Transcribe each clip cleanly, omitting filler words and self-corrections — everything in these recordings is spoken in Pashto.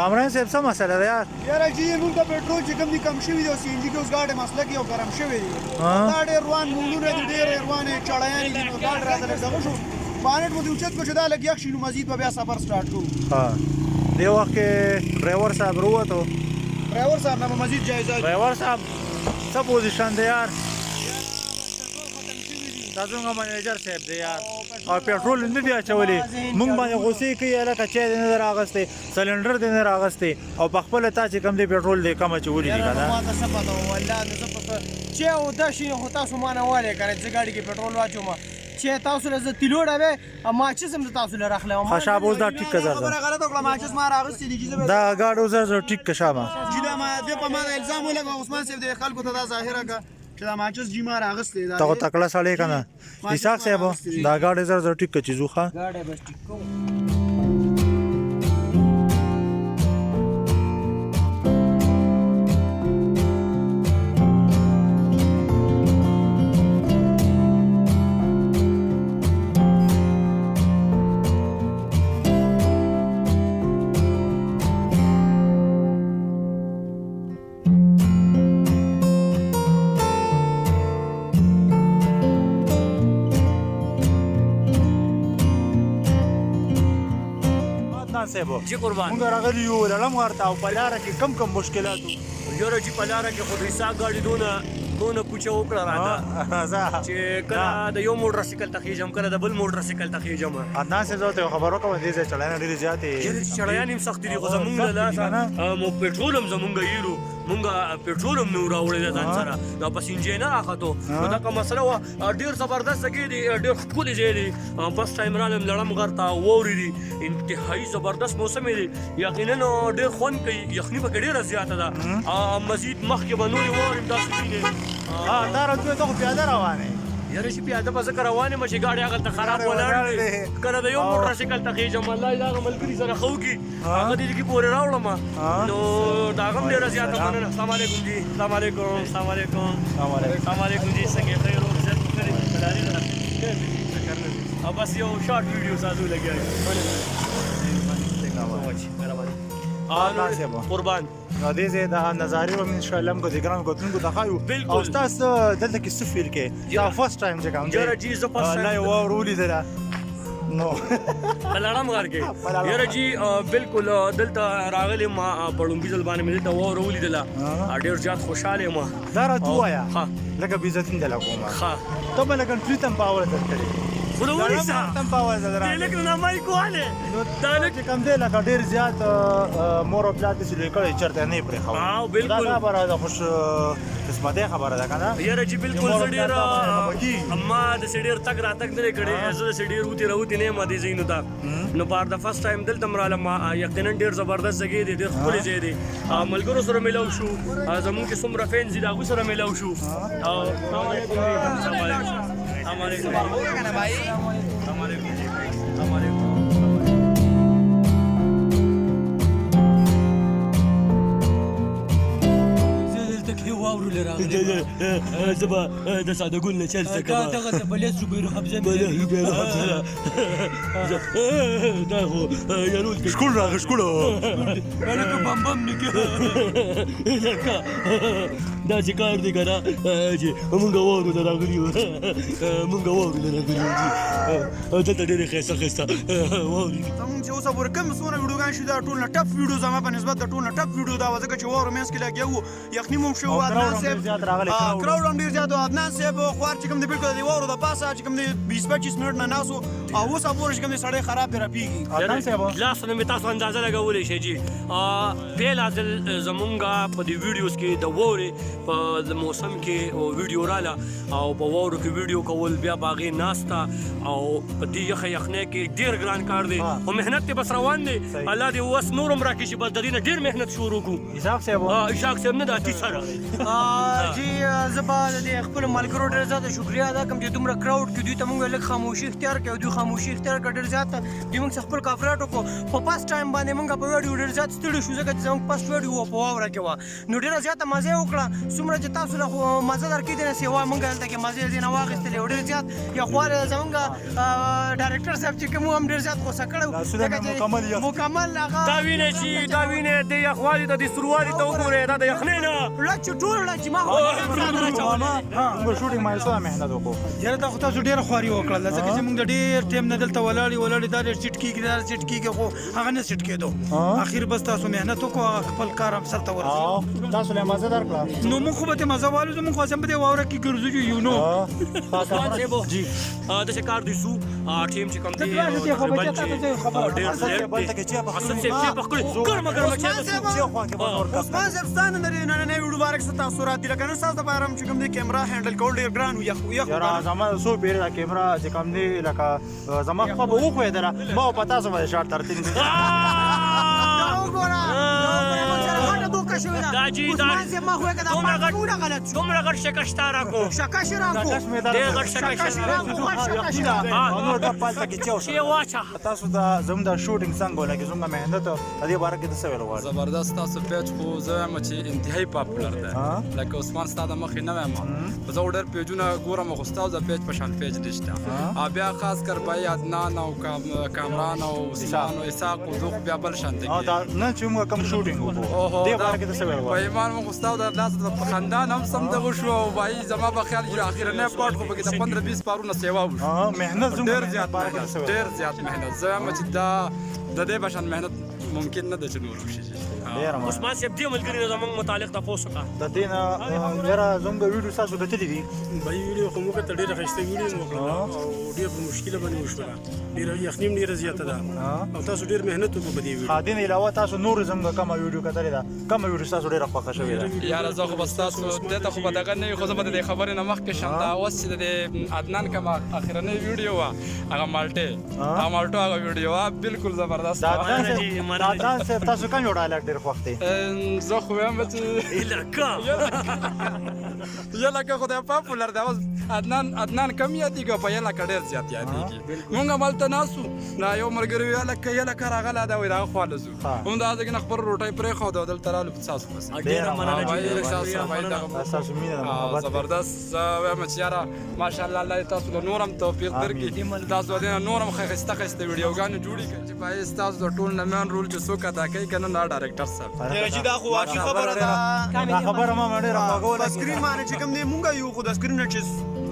کامران صاحب څه مسله ده یار یاره چې موږ د پټرول چې کوم دي کم شوي دي او سی ان جي کې اوس ګاډي مسله کې او ګرم شوي دي دا ډېر روان موډونه دي ډېر روانې چړیانې دي نو ګاډي راته لږ دغه شو بانټ مو دې اوچت کړو چې دا لږ یخ شي نو مزید به بیا سفر سټارټ کوو دې وخت کې ډرایور صاحب راووتو ډرایور صاحب نه به مزید جایزه ډرایور صاحب څه پوزیشن دی یار دا زموږ منیجر صاحب دی یار او پټرول نه دی اچولی موږ باندې غوسې کوي هلکه چای دې نه دی راغستی سلنډر دې نه راغستی او په خپله تا چې کوم دی پټرول دی کم اچولی دي که نه ما ته څه پته وه والله نه څه پته چې او دا شي خو تاسو ما نه والې که نه زه ګاډي کې پټرول واچوم چې تاسو له زه تیلوړه وې ماچس هم زه تاسو له راخلی وم ښه شابه اوس دا ټیک که زر خبره غلطه وکړه ماچس ما راغستې دي دا ګاډ اوس زر ټیک که شابه چې دا ما دې په ما د الزام ولګوه عثمان صاحب د خلکو ته دا ظاهره که چې دا ماچس جي ما راغستې ته خو تکړه سړی که نه اسحاق صاحب دا ګاډ زر زر ټیک که چې ځو ښه ګاډی بس ټیک کوو جی قربان مونږ راغلي یو لړم غار ته او په لاره کې کم کم مشکلات وو یاره چې په لاره کې خو د حساب ګاډي دونه پوچه وکړه راته چې کله د یو موټر سایکل ته خېږم کله د بل موټر سایکل ته خېږم عدنان صاحب زه ته یو خبر وکړم دې ځای چړیان ډېرې زیاتې چړیان هم سختې دي خو زمونږ له لاسه مو پټرول هم زمونږ ایرو مونږ پټرول هم نه راوړی دی ځان سره دا پس انجین نه راختو نو دغه مسله وه ډېر زبردست ځای دی ډېر ښکلي ځای دی بس ټایم رالم لړم غر ته واورې دي انتهایي زبردست موسم دی یقینا ډېر خوند کوي یخني پکې ډېره زیاته ده مزید مخکې به نورې واورې داسې وینې دا راځو ته خو پیاده روان یې یاره چې پیاده به ځکه روان یم چې ګاډی هغلته خراب ولاړ دی کله د یو موټر سایکل ته خېږم الله دې هغه ملګري سره ښه وکړي هغه دې کې پورې راوړم نو د هغه هم ډېره زیاته مننه السلام علیکم جی السلام علیکم السلام علیکم السلام علیکم جی څنګه خیر او عزت وکړئ او بس یو شارټ ویډیو سازو لګیا قربان دې ځای د نظارې به ان شاء الله موږ د ګران کتونکو ته ښایو او ستاسو دلته کې څه فیل کې دا فرست ټایم چې کوم یاره جي زه فرست ټایم الله یې واوره ولیدله نو په لړم غر کې یاره جي بلکل دلته راغلی ما په لومبي ځل باندې مې دلته واوره ولیدله ډېر زیات خوشحاله یم دا راته ووایه لکه بې عزتي مې دله کومه ته به لکه ټریت هم په اوله درکړې خو د ونیسه دې لږ نامایک والې دا لږ چې کوم دی لکه ډېر زیات مور او پلار داسې لوی کړی چېرته نه یې پرېښود بلکل دا خبره ده خوش قسمتۍ خبره ده که نه یاره چې بلکل زه ډېر ما داسې ډېر تګ راتګ نه دی کړی زه داسې ډېر وتې راوتې نه یم دې ځایونو ته نو فار د فرست ټایم دلته م رالم یقینا ډېر زبردست ځای دی ډېر ښکلی ځای دی ملګرو سره میلاو شو زمونږ چې څومره فینس دي د هغوی سره میلاو شو السلام علیکم السلام علیکم السلام علیکم السلام علیکم السلام علیکم واورو لراغلی زه به د ساده ګل نه چل څه کوم دغه ته بلیس روبیرو حبزه دا خو یارول شکول راغی شکول لکه بمبم نکه دا چې کار دی که نه چې مونږ واورو ته راغلي یو مونږ واورو ته راغلي یو دلته ډېرې ښایسته ښایسته واورې دي زمونږ چې اوسه پورې کوم څومره ویډیوګان شي دا ټول نه ټپ ویډیو زما په نسبت د ټول نه ټپ ویډیو دا وه ځکه چې واورو منځ کې لګیا وو یخني مو هم شوي وو عدنان صاحب کراوډ هم ډېر زیات و عدنان صاحب خوار چې کوم دی بلکل د واورو د پاسه چې کوم دی 20-25 منټ نه ناست وو او اوسه پورې چې کوم دی سړی خراب پرې رپېږي عدنان صاحب لاس نه مې تاسو اندازه لګولی شئ جي پیل ځل زمونږ په دې ویډیوز کې د واورې په موسم کې ویډیو راله او په واورو کې ویډیو کول بیا په هغې ناسته او په دې یخه یخنۍ کې ډېر ګران کار دی خو محنت دی بس روان دی الله دې وس نور هم راکړي چې بس د دې نه ډېر محنت شروع کړو اسحاق صاحب اسحاق صاحب نه دا اتي سره جی زه به د خپلو ملګرو ډېر زیاته شکریه ادا کوم چې دومره کراوډ کې دوی ته موږ لږ خاموشي اختیار کړې او دوی خاموشي اختیار کړه ډېر زیات دوی موږ څخه خپل کاپریټ وکړو په فرست ټایم باندې موږ په ویډیو ډېر زیات ستړي شو ځکه چې زموږ فرست ویډیو وه په واوره کې وه نو ډېره زیاته مزه یې وکړه څومره چې تاسو له خو مزه درکې دی نه سیوا مونږ دلته کې مزې ځینې واخیستلې او ډېر زیات یا خوار زمونږ ډایرکټر صاحب چې کوم هم ډېر زیات غوسه کړی مکمل هغه دا وینې چې دا وینې د یخوالي ته د سروالي ته وګورئ دا د یخنۍ نه لچ ټول لچ ما موږ شوټینګ باندې څه مهنت وکړو یاره دا خو تاسو ډېره خواري وکړله ځکه چې موږ د ډېر ټایم نه دلته ولاړې دا ډېر سیټ کېږي دا سیټ کېږي خو هغه نه سیټ کېدو اخر بس تاسو مهنت وکړو هغه خپل کار هم سرته ورسېدو تاسو له مزه درکړه نو موږ خو به ترې مزه والو زموږ خو هم په دې واوره کې ګرځو یو نو جی داسې کار دی سو ټیم چې کوم دی ډېر ګرمه عثمان صاحب ستانه د نننۍ ویډیو باره کې څه تاثرات دي لکه نن ستاسو دپاره هم چې کوم دی کیمرا هینډل کول ډېر ګران وي یخ یاره زما څو پیرې دا کیمرا چې کوم دی لکه زما خوا به وښوېدله ما به په تاسو باندې شاټ ترتیب دومره غټ شکشتا راکو ډېر غټ شکشتا واچه تاسو دا زموږ د شوټینګ څنګه ولګي زموږ مهنت په دې باره کې څه ویل غواړئ زبردست تاسو پیج خو زه وایم چې انتهایی پاپولر دی لکه عثمان ستا د مخې نه وایم زه ډېر پیجونه ګورم خو ستا د پیج په شان پیج نشته بیا خاص کر بای عدنان او کامران او عثمان او اسحاق او دوه بیا بل شان دی دا نه چې موږ کوم شوټینګ وکړو دې باره کې څه ویل غواړئ په ایمان مو ستا د لاس د خاندان هم سم دغه شو او بای زما په خیال چې اخیرنه پټ خو بګی د 15-20 پارونه سیوا وشو مهنت زموږ ډېر زیات مهنت زه وایم چې دا د دې بشان مهنت ممکن نه ده چې نور وشي عثمان صاحب دې ملګري زموږ متعلق تاسو کا د دې نه یاره زموږ ویډیو تاسو کتلې دي بای ویډیو خو موږ ته ډېره ښایسته ویډیو وکړه او ډېر په مشکله باندې وشوله ډېره یخني هم ډېره زیاته ده او تاسو ډېر محنت وکړو په دې ویډیو خا دې نه علاوه تاسو نور زموږ کومه ویډیو کتلې ده کومه ویډیو تاسو ډېره خوښه شوې ده یاره زه خو بس تاسو دې ته خو به دغه نه وي خو زه به د دې خبرې نه مخکې شم دا اوس چې د عدنان کومه اخرنۍ ویډیو وه هغه مالټې هغه ویډیو وه بالکل زبردست عدنان صاحب تاسو کوم یو ډایلاګ ډېر خوښ دی زه خو وایم چې یلکه خدای پاپولر دی اوس عدنان کم یادېږي په یلکه ډېر زیات یادېږي مونږ همالته ناستو دا یو ملګري وي یلکه راغلی دا وایي د هغه خوا له ځو مونږ د هغه نه خپل روټۍ پرېښوده دلته رالو په څاڅکو پسې زبردست زه وایم چې یاره ماشاءالله الله دې تاسو له نور هم توفیق درکړي تاسو دې نه نور هم ښایسته ویډیوګانې جوړې کړي چې باید ستاسو د ټول نه مین رول چې څوک ادا کوي که نه دا ډایرکټر صاحب چې دا خو واقعي خبره ده دا خبره ما ډېره خوږه په سکرین باندې چې کوم دی مونږ یو خو د سکرین نه چې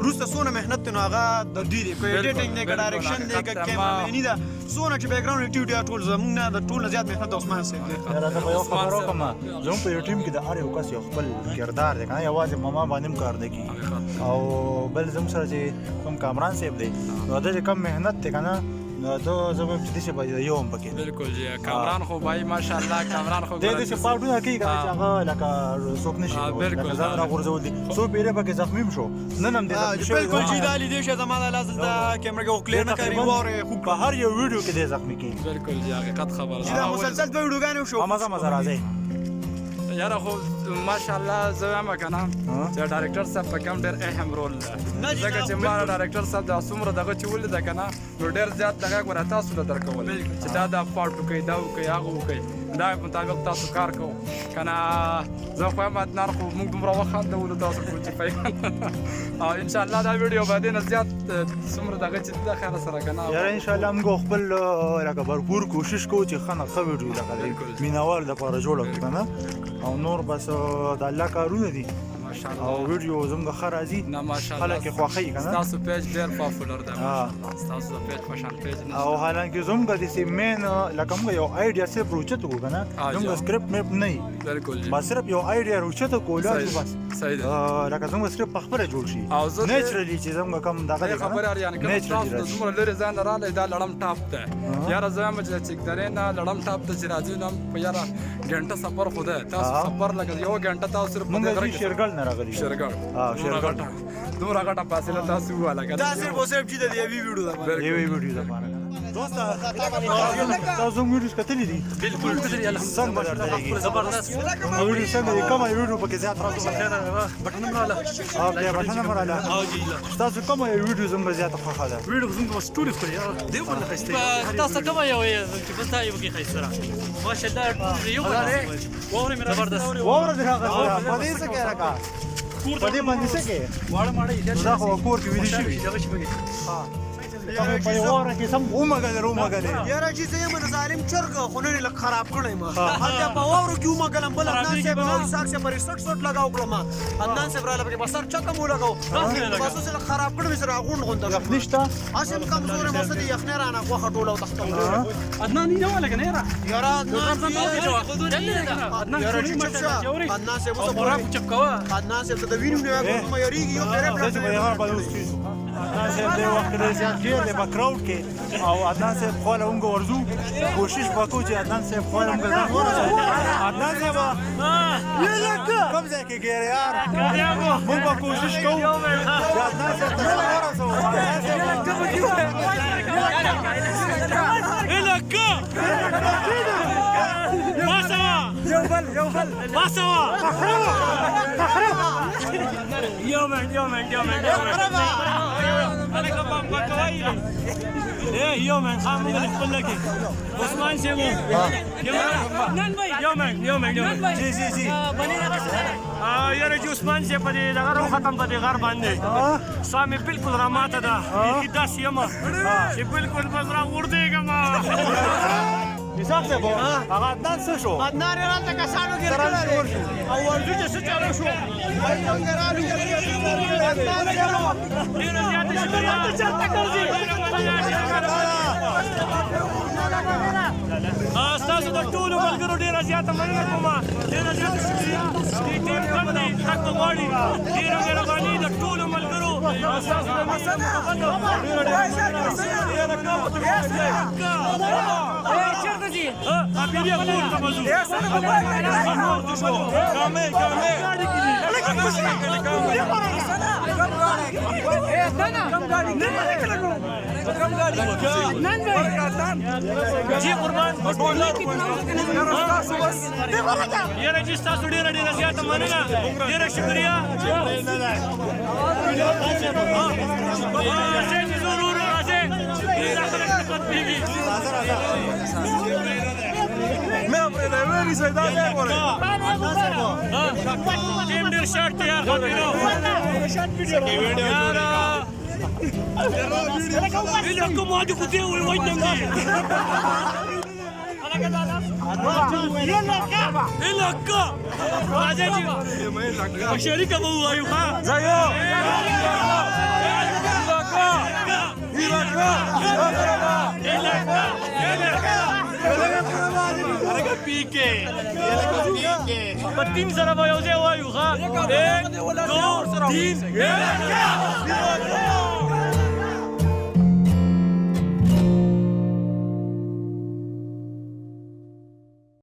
وروسته څونه محنت دی نو هغه د دوی دی که ایډیټینګ دی که ډایرکشن دی که کیمرامیني ده څونه چې بیکګراونډ اکټیویټي ده ټول زموږ نه د ټول نه زیات محنت د عثمان صاحب دی یاره زه به یو خبره وکړم زموږ په یو ټیم کې د هر یو کس یو خپل کردار دی که نه یوازې ماما باندې هم کار دی کېږي او بل زموږ سره چې کوم کامران صاحب دی نو د چې کم محنت دی که نه نو ته زه به چې داسې به یو هم پکې بالکل جی کامران خو بای ماشاءالله کامران خو داسې پاټونه کوي که چې هغه لکه څوک نه شي لکه ځان راغورځول دي څو پیرې پکې زخمي هم شو نن هم دې بالکل چې دا لیدې شي زما د لاس د کیمرا کې کلیر نه کوي واورې خو په هر یو ویډیو کې دې زخمي کېږي بالکل جی حقیقت خبره چې دا مسلسل په ویډیوګانې وشو مزه راځي یاره خو ماشاءالله زه وایم که نه چې ډایرکټر صاحب په کوم ډېر اهم رول ده ځکه چې ما ډایرکټر صاحب دا څومره دغه چې ولیده که نه نو ډېر زیات دغه ګوره تاسو له درکول چې دا پاټ وکړئ دا وکړئ هغه وکړئ دا مطابق تاسو کار کوو که نه زه خو یم عدنان خو موږ دومره وخندولو تاسو خو چې پیغام او انشاءالله دا ویډیو به دې نه زیات څومره دغه چې د خیره سره که نه یاره انشاءالله موږ خپل لکه بھرپور کوشش کوو چې ښه نه ښه ویډیو لکه د مینهوالو دپاره جوړه کړو که نه او نور بس د الله کارونه دي او ویډیو زموږ ښه راځي نه ماشاءالله خلک یې خوښوي که نه ستاسو پیج ډېر پاپولر دی ستاسو د پیج په شان پیج نه او حالانکه زموږ داسې مین لکه موږ یو آیډیا صرف راوچته کړو که نه زموږ سکرپټ میپ نه وي بالکل بس صرف یو آیډیا راوچته کړو بس صحیح ده لکه زموږ سکرپټ پخپله جوړ شي نیچرلي چې زموږ کوم دغه دی خبره یعنې که تاسو د دومره لرې ځای نه راغلی دا لړم ټاپ دی یاره زه وایم چې د چکدرې نه لړم ټاپ ته چې راځي نو په یاره ګنټه سفر خو دی تاسو سفر لکه یو ګنټه تاسو صرف په دې غره کې شیرګل نه راغلي شیرګل دومره غټه فاصله تاسو وواله دا صرف او صرف چې د یوې ویډیو لپاره یوې ویډیو لپاره دوسته تاسو موږ ویډیوز کتلې دي بالکل کتلې الحمدلله څنګه درته لګي زبردست ویډیو څنګه دي کومه ویډیو پکې زیات راځي بټن مراله او بیا بټنه مراله او جی تاسو کومه ویډیو زموږ زیات خوښه ده ویډیو زموږ سټوري خو یار دی ورته خسته تاسو کومه یو چې بس دا یو کې خسته ماشاءالله یو وره مې زبردست وره دې راغله په دې څه کې راکا په دې باندې څه کې واړه ماړه دا خو کور کې ویل شي دغه شي بګي په وره کې سم ومګل یاره چې زه یم ظالم چرګ خو نن لک خراب کړی ما هغه په واورو کې ومګلم بل عدنان صاحب او اسحاق صاحب پر 60 لگاو کړم عدنان صاحب را لګي بسر چا کوم لگاو بس سره خراب کړم سره غون غون دغه نشته اسم کمزور مسد یخنه رانه خو خټول او تختم عدنان نه ولا کنه یاره یاره عدنان صاحب وسه برا کو چپکوا عدنان صاحب ته د وینم نه ما یریږي یو پیره داسې به هغه په اوس چیز عدنان صاحب دې وخت ډېر زیات ډېر دی په کراوډ کې او عدنان صاحب خپله موږ ورځو کوشش وکړو چې عدنان صاحب خپله موږ ځان ورسوو عدنان صاحب کوم ځای کې ګیرې یار موږ به کوشش کوو چې عدنان صاحب ته ځان ورسوو عدنان يومين خامو اللي يقول لك عثمان سيمو يومين جي يا رجل عثمان سي په دې دغه رو ختم په دې غر باندې سامي بالکل راماته ده کی داس یما چې بالکل بزرا وردېګم اسحاق صاحب هغه عدنان څه شو عدنان راته کسانو کې راغلی او ورځو چې څه چالو شو وای څنګه رالو ډېر زیات شکریہ چلته کوي تاسو د ټولو ملګرو ډېره زیاته مننه کوم ډېره زیاته شکریہ دې ټیم کم دی تک غواړي ډېره مهرباني د ټولو ملګرو تاسو د مسد چیرته دي ابيريا کور ته مزو کامل جی قربان يا رجل تاسو ډیره زیاته مننه ډیره شکریہ ضرور راځي مې پرې دا ویلي سیدا نه کوله ټیم ډیر شارټ تیار غوړو یاره کوم واده خو دی وای وای دم دی الکا راځي چې شریکه مو وایو ها زایو Pique. Batim sara ba yau zai wayu ha. 1 2 3